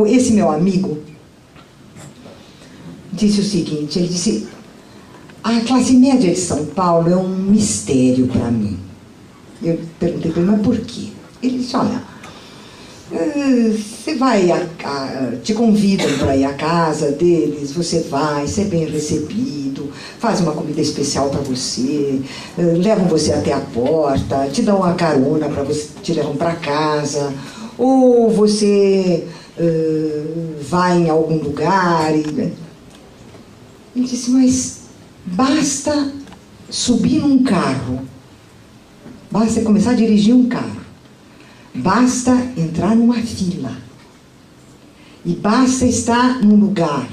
Esse meu amigo disse o seguinte, ele disse: a classe média de São Paulo é um mistério para mim. Eu perguntei para ele, mas por quê? Ele disse: olha, você vai, te convidam para ir à casa deles, você vai, você é bem recebido, faz uma comida especial para você, levam você até a porta, te dão uma carona para você, te levam para casa, ou você vai em algum lugar. Ele disse: mas basta subir num carro, basta começar a dirigir um carro, basta entrar numa fila, e basta estar num lugar,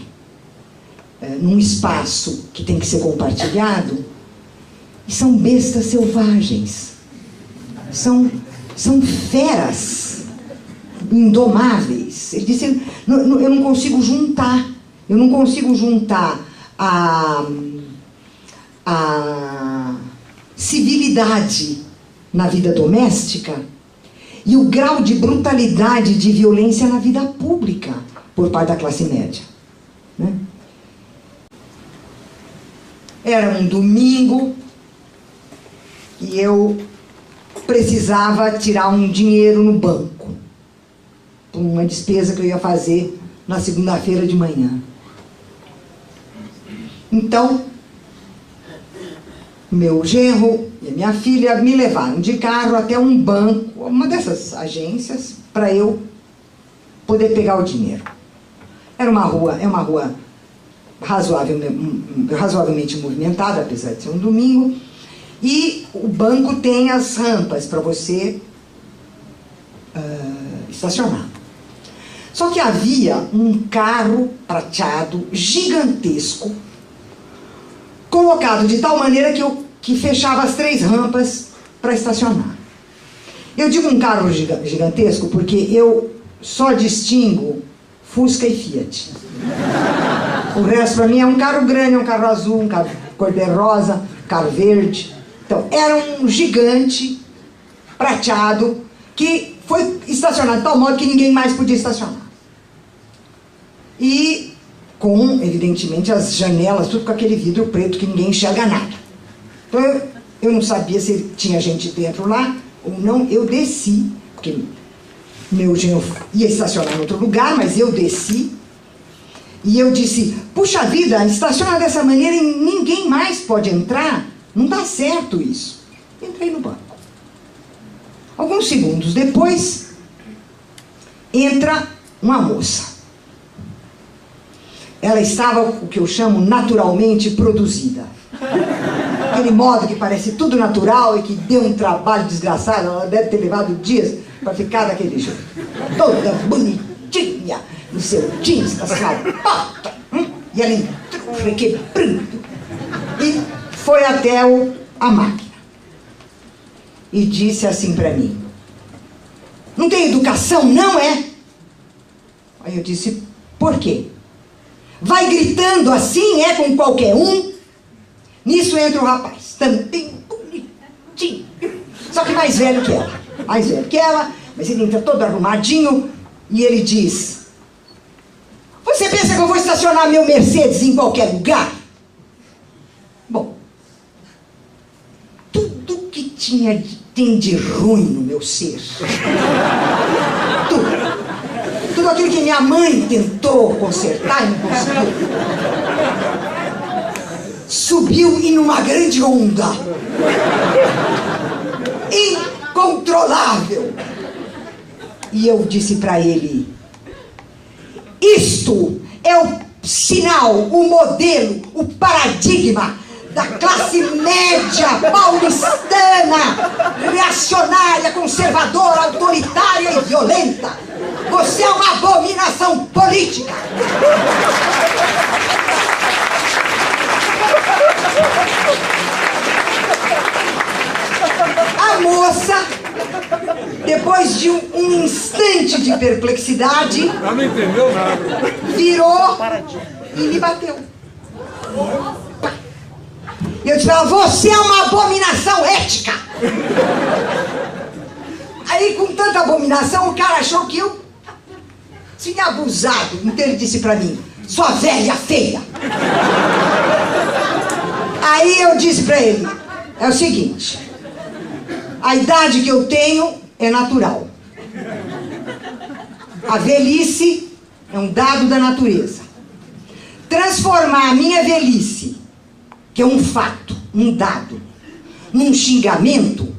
num espaço que tem que ser compartilhado, e são bestas selvagens, são feras indomáveis. Ele disse: eu não consigo juntar a civilidade na vida doméstica e o grau de brutalidade, de violência na vida pública por parte da classe média, né? Era um domingo e eu precisava tirar um dinheiro no banco por uma despesa que eu ia fazer na segunda-feira de manhã. Então, meu genro e a minha filha me levaram de carro até um banco, uma dessas agências, para eu poder pegar o dinheiro. É uma rua razoavelmente movimentada, apesar de ser um domingo, e o banco tem as rampas para você estacionar. Só que havia um carro prateado gigantesco, colocado de tal maneira que fechava as 3 rampas para estacionar. Eu digo um carro gigantesco porque eu só distingo Fusca e Fiat. O resto para mim é um carro grande, é um carro azul, um carro cor-de-rosa, um carro verde. Então, era um gigante prateado que foi estacionado de tal modo que ninguém mais podia estacionar. E com, evidentemente, as janelas, tudo com aquele vidro preto que ninguém enxerga nada. Então eu não sabia se tinha gente dentro lá ou não. Eu desci, porque meu genro ia estacionar em outro lugar, mas eu desci. E eu disse: puxa vida, estaciona dessa maneira e ninguém mais pode entrar. Não dá certo isso. Entrei no banco. Alguns segundos depois, entra uma moça. Ela estava, o que eu chamo, naturalmente produzida. Aquele modo que parece tudo natural e que deu um trabalho desgraçado. Ela deve ter levado dias para ficar daquele jeito. Toda bonitinha, no seu jeans, com a sapato. E ela entrou requebrando. E foi até a máquina. E disse assim para mim: não tem educação, não é? Aí eu disse: por quê? Vai gritando assim, com qualquer um? Nisso entra o rapaz, também bonitinho, só que mais velho que ela, mas ele entra todo arrumadinho e ele diz: você pensa que eu vou estacionar meu Mercedes em qualquer lugar? Bom, tudo que tem de ruim no meu ser, tudo aquilo que minha mãe tentou consertar e não conseguiu, subiu em uma grande onda incontrolável. E eu disse para ele: isto é o sinal, o modelo, o paradigma da classe média paulistana, reacionária, conservadora, autoritária e violenta. Você é uma abominação política. A moça, depois de um instante de perplexidade, ela não entendeu nada, virou e me bateu. E eu disse: você é uma abominação ética. Aí, com tanta abominação, o cara achou que eu tinha abusado. Então ele disse pra mim, sua velha feia. Aí eu disse pra ele, é o seguinte, a idade que eu tenho é natural. A velhice é um dado da natureza. Transformar a minha velhice, que é um fato, um dado, num xingamento,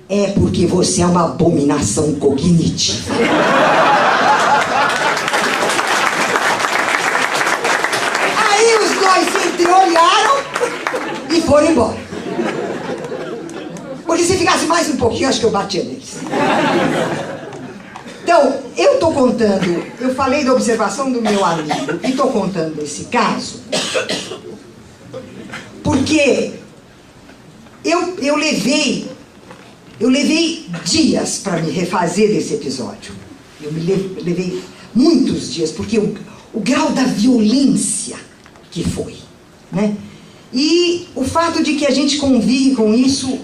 é porque você é uma abominação cognitiva. Aí os dois se entreolharam e foram embora. Porque se ficasse mais um pouquinho, acho que eu batia neles. Então, eu estou contando, eu falei da observação do meu amigo e estou contando esse caso porque eu levei dias para me refazer desse episódio. Eu me levei muitos dias, porque o grau da violência que foi, né? E o fato de que a gente convive com isso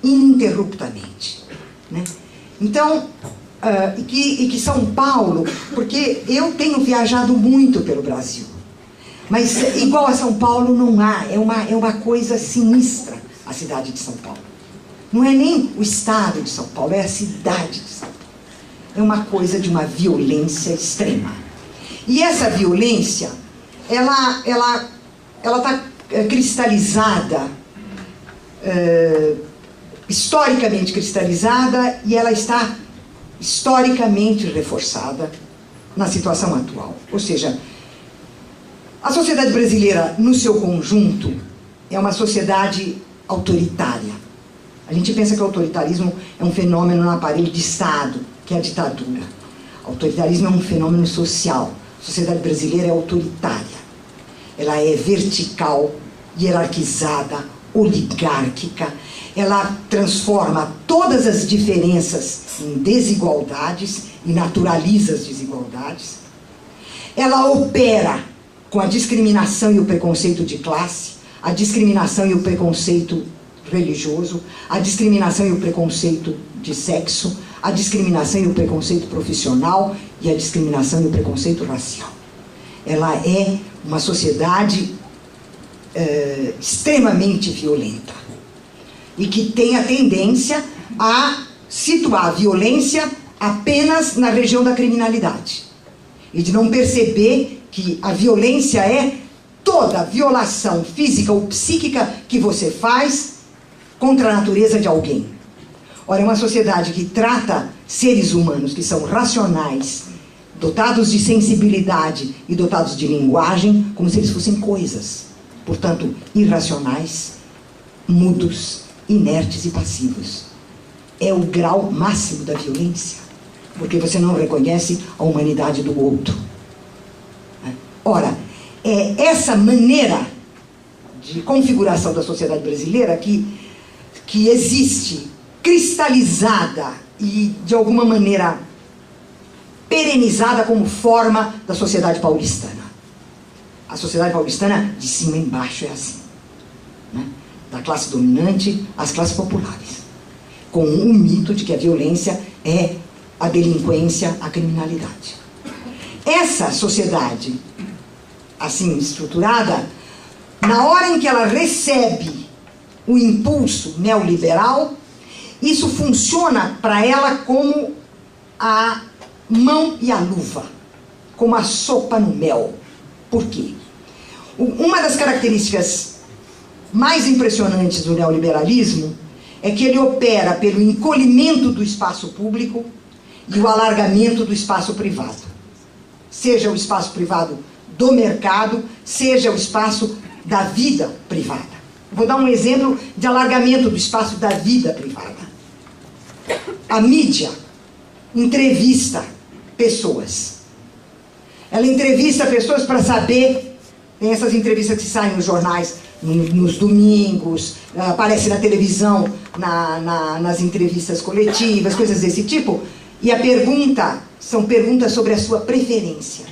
ininterruptamente, né? Então, e que São Paulo, porque eu tenho viajado muito pelo Brasil, mas igual a São Paulo não há, é uma coisa sinistra a cidade de São Paulo. Não é nem o estado de São Paulo, é a cidade de São Paulo. É uma coisa de uma violência extrema. E essa violência, ela está cristalizada, historicamente cristalizada, e ela está historicamente reforçada na situação atual. Ou seja, a sociedade brasileira, no seu conjunto, é uma sociedade autoritária. A gente pensa que o autoritarismo é um fenômeno no aparelho de Estado, que é a ditadura. O autoritarismo é um fenômeno social. A sociedade brasileira é autoritária. Ela é vertical, hierarquizada, oligárquica. Ela transforma todas as diferenças em desigualdades e naturaliza as desigualdades. Ela opera com a discriminação e o preconceito de classe, a discriminação e o preconceito religioso, a discriminação e o preconceito de sexo, a discriminação e o preconceito profissional e a discriminação e o preconceito racial. Ela é uma sociedade extremamente violenta e que tem a tendência a situar a violência apenas na região da criminalidade e de não perceber que a violência é toda violação física ou psíquica que você faz contra a natureza de alguém. Ora, é uma sociedade que trata seres humanos que são racionais, dotados de sensibilidade e dotados de linguagem, como se eles fossem coisas. Portanto, irracionais, mudos, inertes e passivos. É o grau máximo da violência, porque você não reconhece a humanidade do outro. Ora, é essa maneira de configuração da sociedade brasileira que existe, cristalizada e, de alguma maneira, perenizada como forma da sociedade paulistana. A sociedade paulistana, de cima a embaixo, é assim, né? Da classe dominante às classes populares, com o mito de que a violência é a delinquência, a criminalidade. Essa sociedade, assim estruturada, na hora em que ela recebe o impulso neoliberal, isso funciona para ela como a mão e a luva, como a sopa no mel. Por quê? Uma das características mais impressionantes do neoliberalismo é que ele opera pelo encolhimento do espaço público e o alargamento do espaço privado. Seja o espaço privado do mercado, seja o espaço da vida privada. Vou dar um exemplo de alargamento do espaço da vida privada. A mídia entrevista pessoas. Ela entrevista pessoas para saber, tem essas entrevistas que saem nos jornais nos domingos, aparece na televisão, nas entrevistas coletivas, coisas desse tipo, e a pergunta, são perguntas sobre a sua preferência.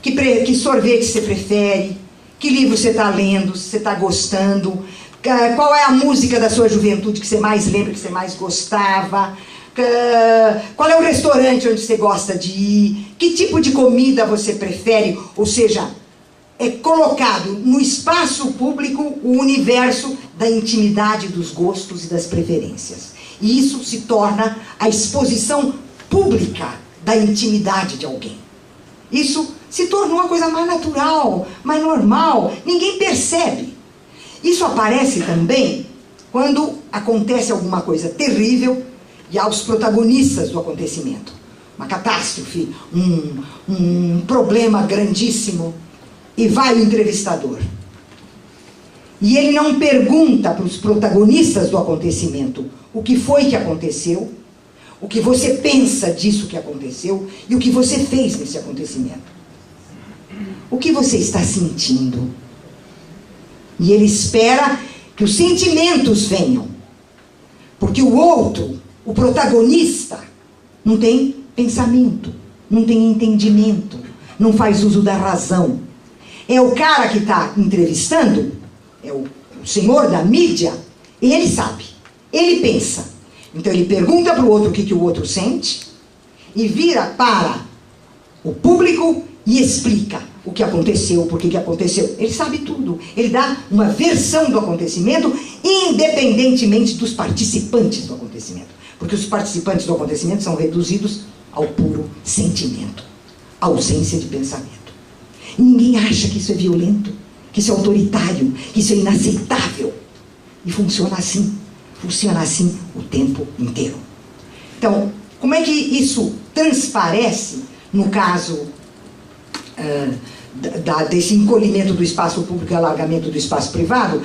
Que sorvete você prefere? Que livro você está lendo? Se você está gostando? Qual é a música da sua juventude que você mais lembra, que você mais gostava? Qual é o restaurante onde você gosta de ir? Que tipo de comida você prefere? Ou seja, é colocado no espaço público o universo da intimidade, dos gostos e das preferências. E isso se torna a exposição pública da intimidade de alguém. Isso se tornou uma coisa mais natural, mais normal, ninguém percebe. Isso aparece também quando acontece alguma coisa terrível e aos protagonistas do acontecimento. Uma catástrofe, um problema grandíssimo, e vai o entrevistador. E ele não pergunta para os protagonistas do acontecimento o que foi que aconteceu, o que você pensa disso que aconteceu e o que você fez nesse acontecimento. O que você está sentindo? E ele espera que os sentimentos venham. Porque o outro, o protagonista, não tem pensamento, não tem entendimento, não faz uso da razão. É o cara que está entrevistando, é o senhor da mídia, e ele sabe, ele pensa. Então ele pergunta para o outro o que o outro sente, e vira para o público e explica o que aconteceu, por que aconteceu. Ele sabe tudo, ele dá uma versão do acontecimento, independentemente dos participantes do acontecimento. Porque os participantes do acontecimento são reduzidos ao puro sentimento, ausência de pensamento. E ninguém acha que isso é violento, que isso é autoritário, que isso é inaceitável. E funciona assim o tempo inteiro. Então, como é que isso transparece no caso desse encolhimento do espaço público e alargamento do espaço privado?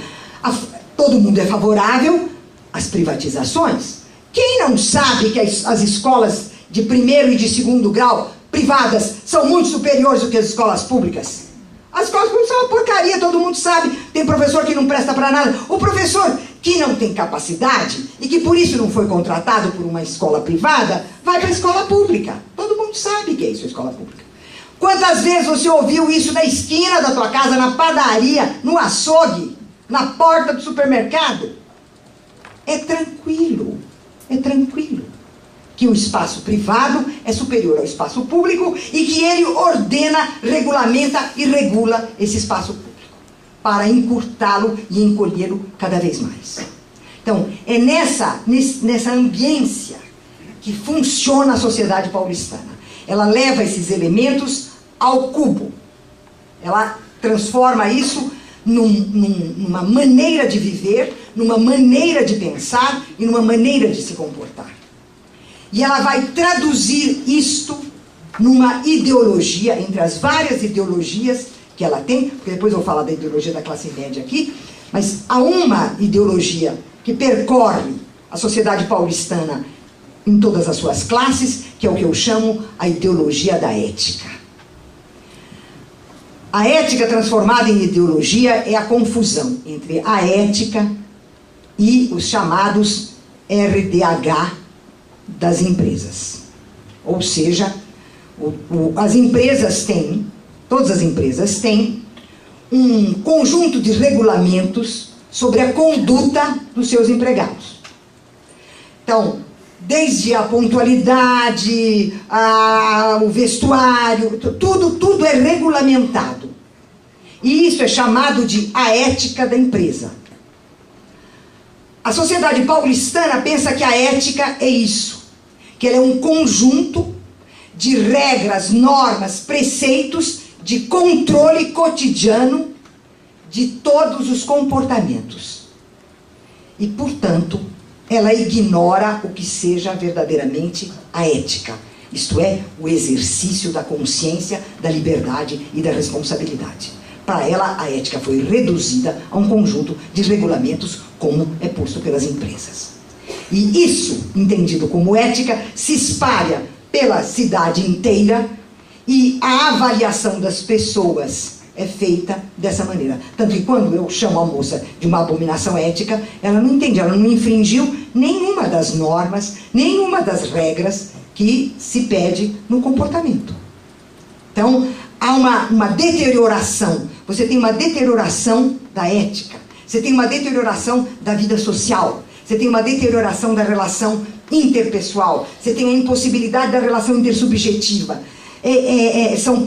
Todo mundo é favorável às privatizações. Quem não sabe que as escolas de primeiro e de segundo grau privadas são muito superiores do que as escolas públicas? As escolas públicas são uma porcaria, todo mundo sabe. Tem professor que não presta para nada. O professor que não tem capacidade e que por isso não foi contratado por uma escola privada, vai para a escola pública. Todo mundo sabe que é isso, a escola pública. Quantas vezes você ouviu isso na esquina da tua casa, na padaria, no açougue, na porta do supermercado? É tranquilo que o espaço privado é superior ao espaço público e que ele ordena, regulamenta e regula esse espaço público para encurtá-lo e encolhê-lo cada vez mais. Então, é nessa ambiência que funciona a sociedade paulistana. Ela leva esses elementos ao cubo. Ela transforma isso numa maneira de viver, numa maneira de pensar e numa maneira de se comportar. E ela vai traduzir isto numa ideologia, entre as várias ideologias que ela tem, porque depois eu vou falar da ideologia da classe média aqui, mas há uma ideologia que percorre a sociedade paulistana em todas as suas classes, que é o que eu chamo a ideologia da ética. A ética transformada em ideologia é a confusão entre a ética e os chamados RDH das empresas. Ou seja, as empresas têm, todas as empresas têm, um conjunto de regulamentos sobre a conduta dos seus empregados. Então, desde a pontualidade, o vestuário, tudo é regulamentado. E isso é chamado de a ética da empresa. A sociedade paulistana pensa que a ética é isso, que ela é um conjunto de regras, normas, preceitos de controle cotidiano de todos os comportamentos. E, portanto, ela ignora o que seja verdadeiramente a ética, isto é, o exercício da consciência, da liberdade e da responsabilidade. Para ela, a ética foi reduzida a um conjunto de regulamentos, como é posto pelas empresas. E isso, entendido como ética, se espalha pela cidade inteira e a avaliação das pessoas é feita dessa maneira. Tanto que quando eu chamo a moça de uma abominação ética, ela não entende, ela não infringiu nenhuma das normas, nenhuma das regras que se pede no comportamento. Então, há uma deterioração. Você tem uma deterioração da ética. Você tem uma deterioração da vida social. você tem uma deterioração da relação interpessoal, você tem a impossibilidade da relação intersubjetiva.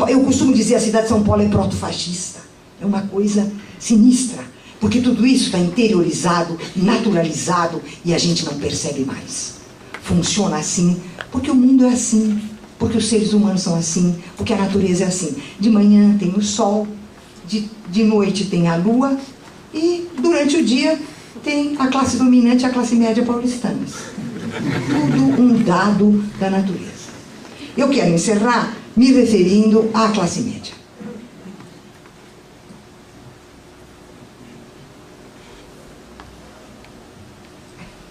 Eu costumo dizer, a cidade de São Paulo é proto-fascista. É uma coisa sinistra, porque tudo isso está interiorizado, naturalizado, e a gente não percebe mais. Funciona assim, porque o mundo é assim, porque os seres humanos são assim, porque a natureza é assim. De manhã tem o sol, de noite tem a lua, e durante o dia tem a classe dominante e a classe média paulistanas. Tudo um dado da natureza. Eu quero encerrar me referindo à classe média.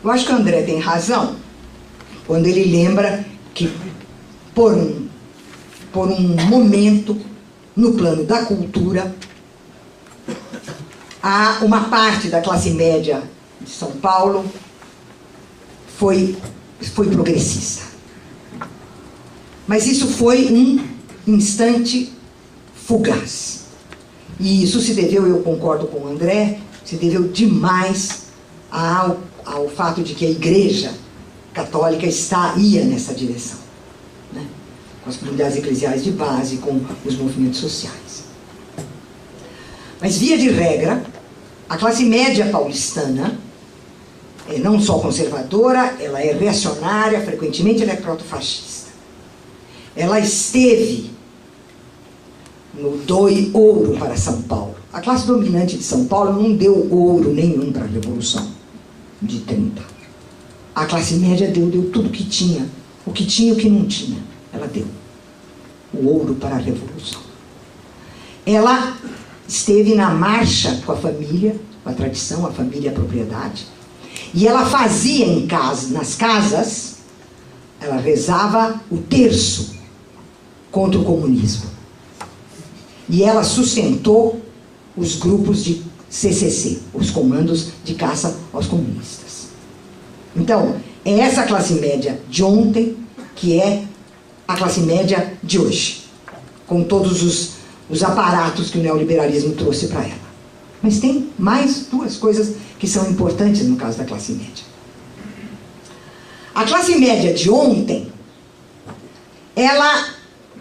Eu acho que o André tem razão quando ele lembra que, por um momento, no plano da cultura, há uma parte da classe média de São Paulo foi progressista. Mas isso foi um instante fugaz. E isso se deveu, eu concordo com o André, se deveu demais ao fato de que a Igreja Católica ia nessa direção, né? Com as comunidades eclesiais de base, com os movimentos sociais. Mas, via de regra, a classe média paulistana é não só conservadora, ela é reacionária, frequentemente ela é proto-fascista. Ela esteve no doi ouro para São Paulo. A classe dominante de São Paulo não deu ouro nenhum para a Revolução de 30. A classe média deu tudo que tinha. O que tinha e o que não tinha. Ela deu o ouro para a Revolução. Ela esteve na marcha com a família, com a tradição, a família e a propriedade. E ela fazia nas casas, ela rezava o terço contra o comunismo. E ela sustentou os grupos de CCC, os comandos de caça aos comunistas. Então, é essa classe média de ontem que é a classe média de hoje, com todos os aparatos que o neoliberalismo trouxe para ela. Mas tem mais duas coisas que são importantes no caso da classe média. A classe média de ontem,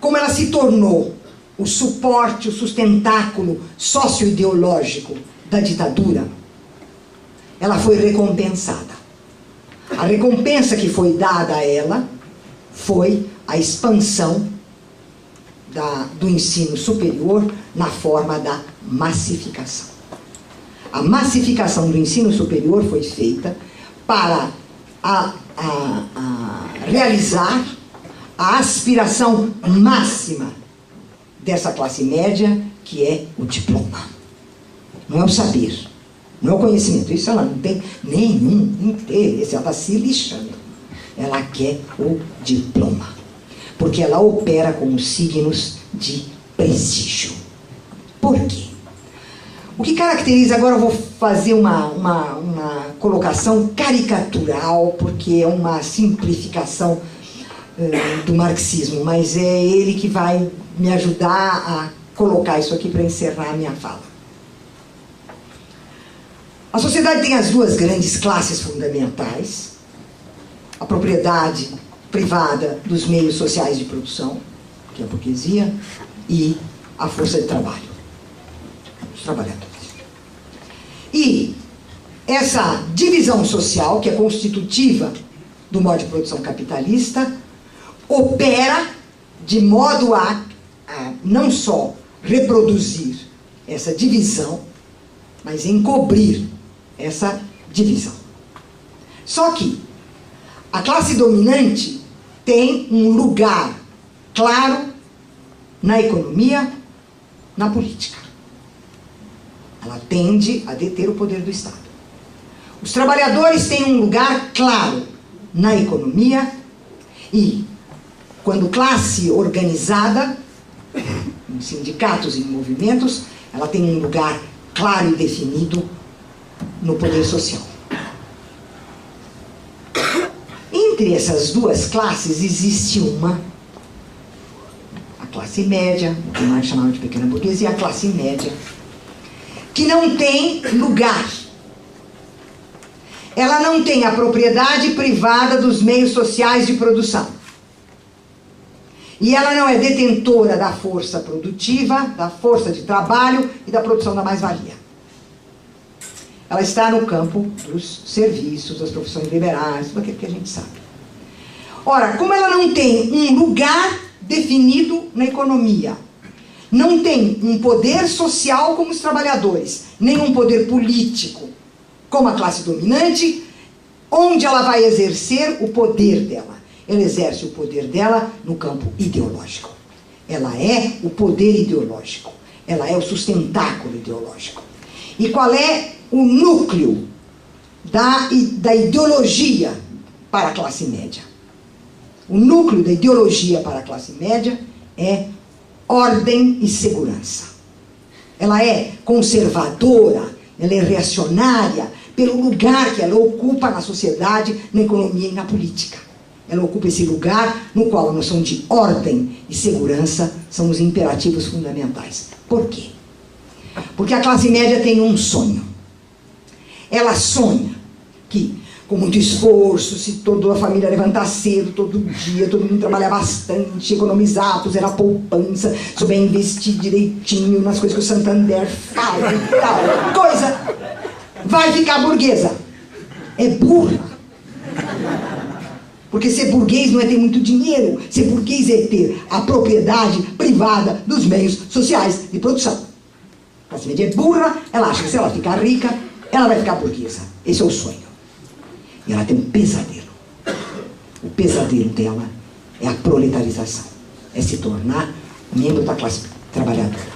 como ela se tornou o suporte, o sustentáculo socioideológico da ditadura, ela foi recompensada. A recompensa que foi dada a ela foi a expansão do ensino superior na forma da massificação. A massificação do ensino superior foi feita para realizar a aspiração máxima dessa classe média, que é o diploma. Não é o saber, não é o conhecimento. Isso ela não tem nenhum interesse, ela está se lixando. Ela quer o diploma, porque ela opera com os signos de prestígio. Por quê? O que caracteriza, agora eu vou fazer uma colocação caricatural, porque é uma simplificação do marxismo, mas é ele que vai me ajudar a colocar isso aqui para encerrar a minha fala. A sociedade tem as duas grandes classes fundamentais: a propriedade privada dos meios sociais de produção, que é a burguesia, e a força de trabalho, os trabalhadores. E essa divisão social, que é constitutiva do modo de produção capitalista, opera de modo a não só reproduzir essa divisão, mas encobrir essa divisão. Só que a classe dominante tem um lugar claro na economia, na política. Ela tende a deter o poder do Estado. Os trabalhadores têm um lugar claro na economia e, quando classe organizada, em sindicatos e em movimentos, ela tem um lugar claro e definido no poder social. Entre essas duas classes existe a classe média, o que nós chamamos de pequena burguesia, e a classe média, que não tem lugar. ela não tem a propriedade privada dos meios sociais de produção. E ela não é detentora da força produtiva, da força de trabalho e da produção da mais-valia. Ela está no campo dos serviços, das profissões liberais, tudo aquilo que a gente sabe. Ora, como ela não tem um lugar definido na economia, não tem um poder social como os trabalhadores, nem um poder político como a classe dominante, onde ela vai exercer o poder dela? Ela exerce o poder dela no campo ideológico. Ela é o poder ideológico. Ela é o sustentáculo ideológico. E qual é o núcleo da ideologia para a classe média? O núcleo da ideologia para a classe média é ordem e segurança. Ela é conservadora, ela é reacionária pelo lugar que ela ocupa na sociedade, na economia e na política. Ela ocupa esse lugar no qual a noção de ordem e segurança são os imperativos fundamentais. Por quê? Porque a classe média tem um sonho. Ela sonha que, com muito esforço, se toda a família levantar cedo, todo dia, todo mundo trabalhar bastante, economizar, puser a poupança, souber investir direitinho nas coisas que o Santander fala e tal, coisa, vai ficar burguesa. É burra. Porque ser burguês não é ter muito dinheiro. Ser burguês é ter a propriedade privada dos meios sociais de produção. A classe média é burra, ela acha que se ela ficar rica, ela vai ficar burguesa. Esse é o sonho. E ela tem um pesadelo. O pesadelo dela é a proletarização. É se tornar membro da classe trabalhadora.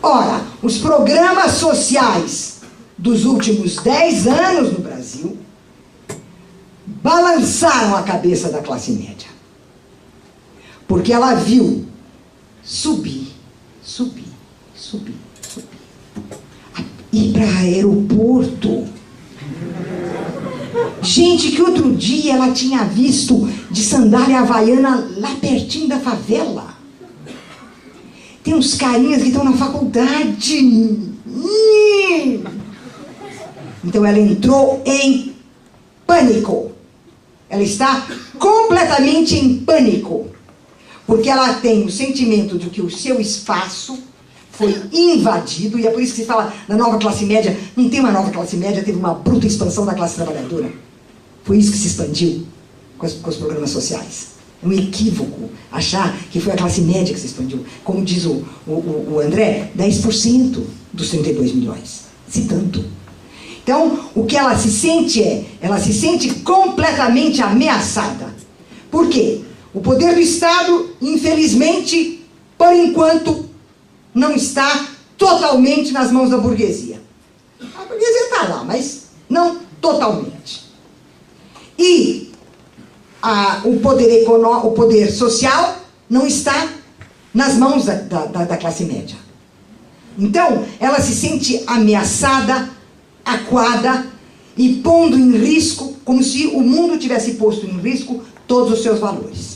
Ora, os programas sociais dos últimos 10 anos no Brasil balançaram a cabeça da classe média. Porque ela viu subir. Ir para aeroporto. Gente que outro dia ela tinha visto de sandália havaiana lá pertinho da favela. Tem uns carinhas que estão na faculdade. Então ela entrou em pânico. Ela está completamente em pânico. Porque ela tem o sentimento de que o seu espaço foi invadido, e é por isso que se fala na nova classe média. Não tem uma nova classe média, teve uma bruta expansão da classe trabalhadora. Foi isso que se expandiu com os programas sociais. É um equívoco achar que foi a classe média que se expandiu. Como diz o André, 10% dos 32 milhões. Se tanto. Então, o que ela se sente ela se sente completamente ameaçada. Por quê? O poder do Estado, infelizmente, por enquanto, não está totalmente nas mãos da burguesia. A burguesia está lá, mas não totalmente. E o poder social não está nas mãos da classe média. Então, ela se sente ameaçada, acuada e pondo em risco, como se o mundo tivesse posto em risco todos os seus valores.